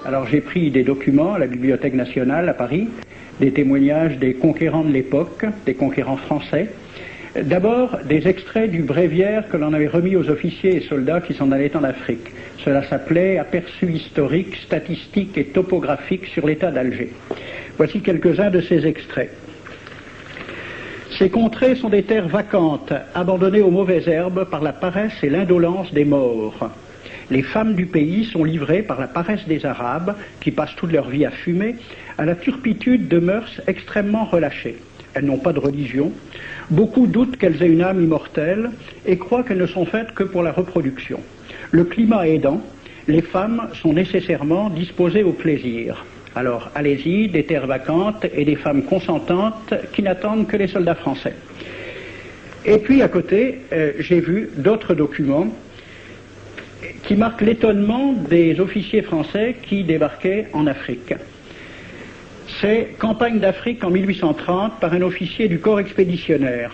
Alors j'ai pris des documents à la Bibliothèque nationale à Paris, des témoignages des conquérants de l'époque, des conquérants français. D'abord, des extraits du bréviaire que l'on avait remis aux officiers et soldats qui s'en allaient en Afrique. Cela s'appelait « Aperçu historique, statistique et topographique sur l'état d'Alger ». Voici quelques-uns de ces extraits. Ces contrées sont des terres vacantes, abandonnées aux mauvaises herbes par la paresse et l'indolence des morts. Les femmes du pays sont livrées par la paresse des Arabes, qui passent toute leur vie à fumer, à la turpitude de mœurs extrêmement relâchées. Elles n'ont pas de religion. Beaucoup doutent qu'elles aient une âme immortelle et croient qu'elles ne sont faites que pour la reproduction. Le climat aidant, les femmes sont nécessairement disposées au plaisir. Alors, allez-y, des terres vacantes et des femmes consentantes qui n'attendent que les soldats français. Et puis, à côté, j'ai vu d'autres documents qui marquent l'étonnement des officiers français qui débarquaient en Afrique. C'est Campagne d'Afrique en 1830 par un officier du corps expéditionnaire.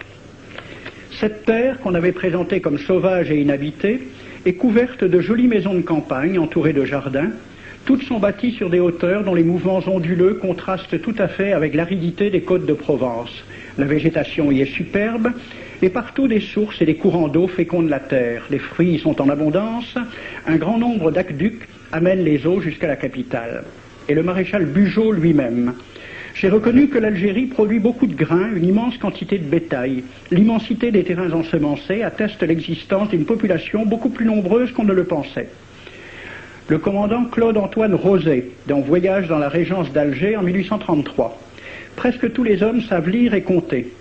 Cette terre, qu'on avait présentée comme sauvage et inhabitée, est couverte de jolies maisons de campagne entourées de jardins. Toutes sont bâties sur des hauteurs dont les mouvements onduleux contrastent tout à fait avec l'aridité des côtes de Provence. La végétation y est superbe, et partout des sources et des courants d'eau fécondent la terre. Les fruits y sont en abondance, un grand nombre d'aqueducs amènent les eaux jusqu'à la capitale. Et le maréchal Bugeaud lui-même. J'ai reconnu que l'Algérie produit beaucoup de grains, une immense quantité de bétail. L'immensité des terrains ensemencés atteste l'existence d'une population beaucoup plus nombreuse qu'on ne le pensait. Le commandant Claude-Antoine Roset, dans Voyage dans la Régence d'Alger en 1833. Presque tous les hommes savent lire et compter.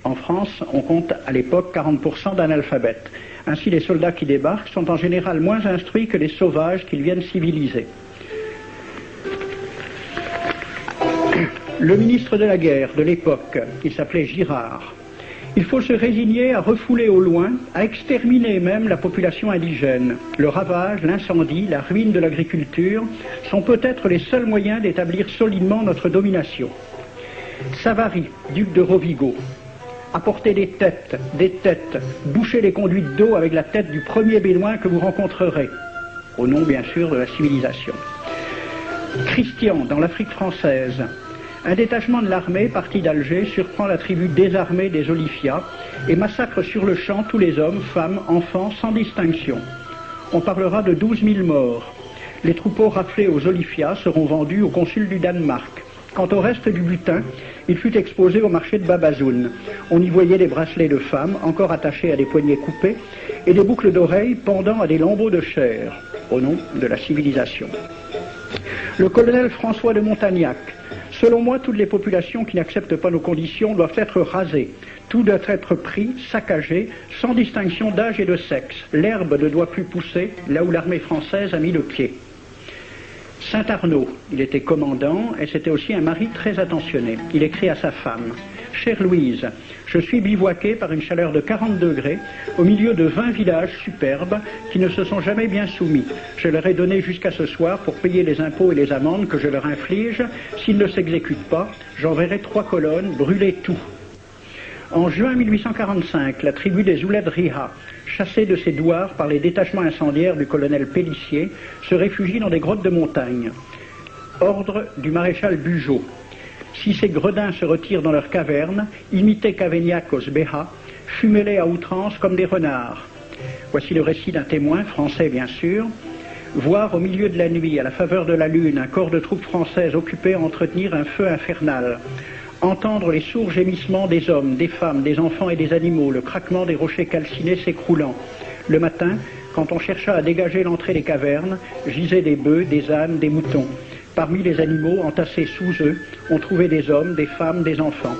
En France, on compte à l'époque 40% d'analphabètes. Ainsi, les soldats qui débarquent sont en général moins instruits que les sauvages qu'ils viennent civiliser. Le ministre de la guerre de l'époque, qui s'appelait Girard, il faut se résigner à refouler au loin, à exterminer même la population indigène. Le ravage, l'incendie, la ruine de l'agriculture sont peut-être les seuls moyens d'établir solidement notre domination. Savary, duc de Rovigo, apportez des têtes, bouchez les conduites d'eau avec la tête du premier bédouin que vous rencontrerez, au nom bien sûr de la civilisation. Christian, dans l'Afrique française, un détachement de l'armée parti d'Alger surprend la tribu désarmée des Olifias et massacre sur le champ tous les hommes, femmes, enfants, sans distinction. On parlera de 12 000 morts. Les troupeaux raflés aux Olifias seront vendus au consul du Danemark. Quant au reste du butin, il fut exposé au marché de Babazoun. On y voyait des bracelets de femmes encore attachés à des poignets coupés et des boucles d'oreilles pendant à des lambeaux de chair, au nom de la civilisation. Le colonel François de Montagnac. Selon moi, toutes les populations qui n'acceptent pas nos conditions doivent être rasées. Tout doit être pris, saccagé, sans distinction d'âge et de sexe. L'herbe ne doit plus pousser là où l'armée française a mis le pied. Saint-Arnaud, il était commandant et c'était aussi un mari très attentionné. Il écrit à sa femme « Chère Louise, je suis bivouaqué par une chaleur de 40 degrés au milieu de 20 villages superbes qui ne se sont jamais bien soumis. Je leur ai donné jusqu'à ce soir pour payer les impôts et les amendes que je leur inflige. S'ils ne s'exécutent pas, j'enverrai 3 colonnes brûler tout. » En juin 1845, la tribu des Ouled Riha, chassée de ses douars par les détachements incendiaires du colonel Pélissier, se réfugie dans des grottes de montagne. Ordre du maréchal Bugeaud. Si ces gredins se retirent dans leurs cavernes, imitez Cavaignac aux Béha, fumez-les à outrance comme des renards. Voici le récit d'un témoin, français bien sûr. Voir au milieu de la nuit, à la faveur de la lune, un corps de troupes françaises occupé à entretenir un feu infernal. Entendre les sourds gémissements des hommes, des femmes, des enfants et des animaux, le craquement des rochers calcinés s'écroulant. Le matin, quand on chercha à dégager l'entrée des cavernes, gisaient des bœufs, des ânes, des moutons. Parmi les animaux, entassés sous eux, on trouvait des hommes, des femmes, des enfants.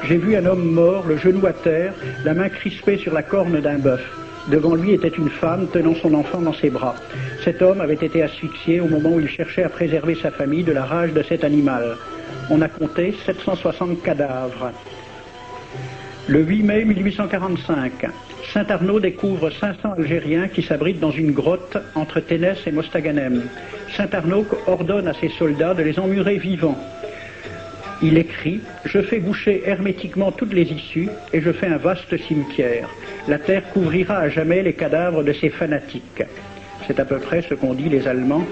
J'ai vu un homme mort, le genou à terre, la main crispée sur la corne d'un bœuf. Devant lui était une femme tenant son enfant dans ses bras. Cet homme avait été asphyxié au moment où il cherchait à préserver sa famille de la rage de cet animal. On a compté 760 cadavres. Le 8 mai 1845, Saint-Arnaud découvre 500 Algériens qui s'abritent dans une grotte entre Ténès et Mostaganem. Saint-Arnaud ordonne à ses soldats de les emmurer vivants. Il écrit « Je fais boucher hermétiquement toutes les issues et je fais un vaste cimetière. La terre couvrira à jamais les cadavres de ces fanatiques. » C'est à peu près ce qu'ont dit les Allemands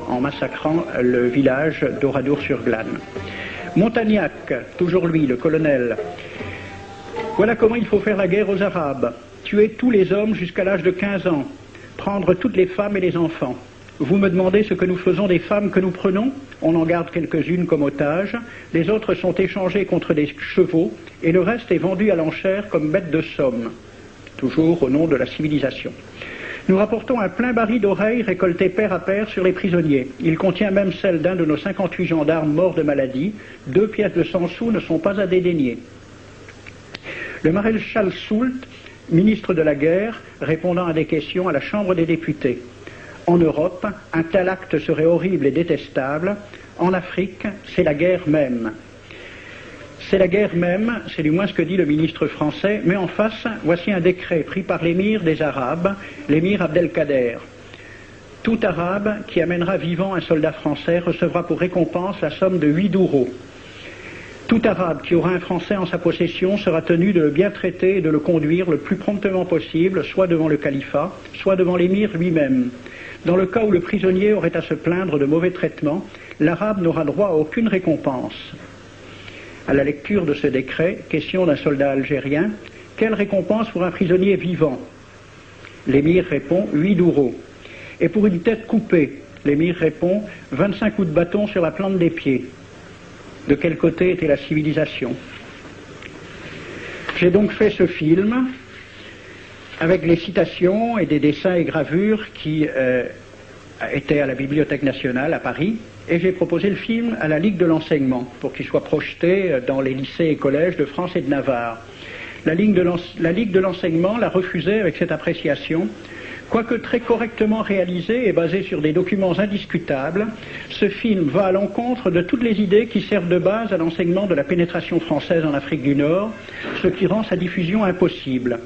en massacrant le village d'Oradour-sur-Glane. Montagnac, toujours lui, le colonel. Voilà comment il faut faire la guerre aux Arabes. Tuer tous les hommes jusqu'à l'âge de 15 ans. Prendre toutes les femmes et les enfants. Vous me demandez ce que nous faisons des femmes que nous prenons? On en garde quelques-unes comme otages. Les autres sont échangées contre des chevaux et le reste est vendu à l'enchère comme bêtes de somme. Toujours au nom de la civilisation. Nous rapportons un plein baril d'oreilles récoltées paire à paire sur les prisonniers. Il contient même celle d'un de nos 58 gendarmes morts de maladie. 2 pièces de 100 sous ne sont pas à dédaigner. Le maréchal Soult, ministre de la guerre, répondant à des questions à la Chambre des députés. En Europe, un tel acte serait horrible et détestable. En Afrique, c'est la guerre même. C'est la guerre même, c'est du moins ce que dit le ministre français, mais en face, voici un décret pris par l'émir des Arabes, l'émir Abdelkader. Tout Arabe qui amènera vivant un soldat français recevra pour récompense la somme de 8 douros. Tout Arabe qui aura un Français en sa possession sera tenu de le bien traiter et de le conduire le plus promptement possible, soit devant le califat, soit devant l'émir lui-même. Dans le cas où le prisonnier aurait à se plaindre de mauvais traitements, l'Arabe n'aura droit à aucune récompense. À la lecture de ce décret, question d'un soldat algérien, quelle récompense pour un prisonnier vivant? L'émir répond 8 douros. Et pour une tête coupée, l'émir répond 25 coups de bâton sur la plante des pieds. De quel côté était la civilisation? J'ai donc fait ce film avec les citations et des dessins et gravures qui étaient à la Bibliothèque nationale à Paris, et j'ai proposé le film à la Ligue de l'enseignement pour qu'il soit projeté dans les lycées et collèges de France et de Navarre. La Ligue de l'enseignement l'a refusé avec cette appréciation. Quoique très correctement réalisé et basé sur des documents indiscutables, ce film va à l'encontre de toutes les idées qui servent de base à l'enseignement de la pénétration française en Afrique du Nord, ce qui rend sa diffusion impossible.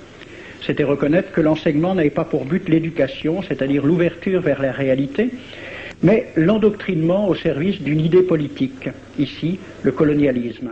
C'était reconnaître que l'enseignement n'avait pas pour but l'éducation, c'est-à-dire l'ouverture vers la réalité, mais l'endoctrinement au service d'une idée politique, ici le colonialisme.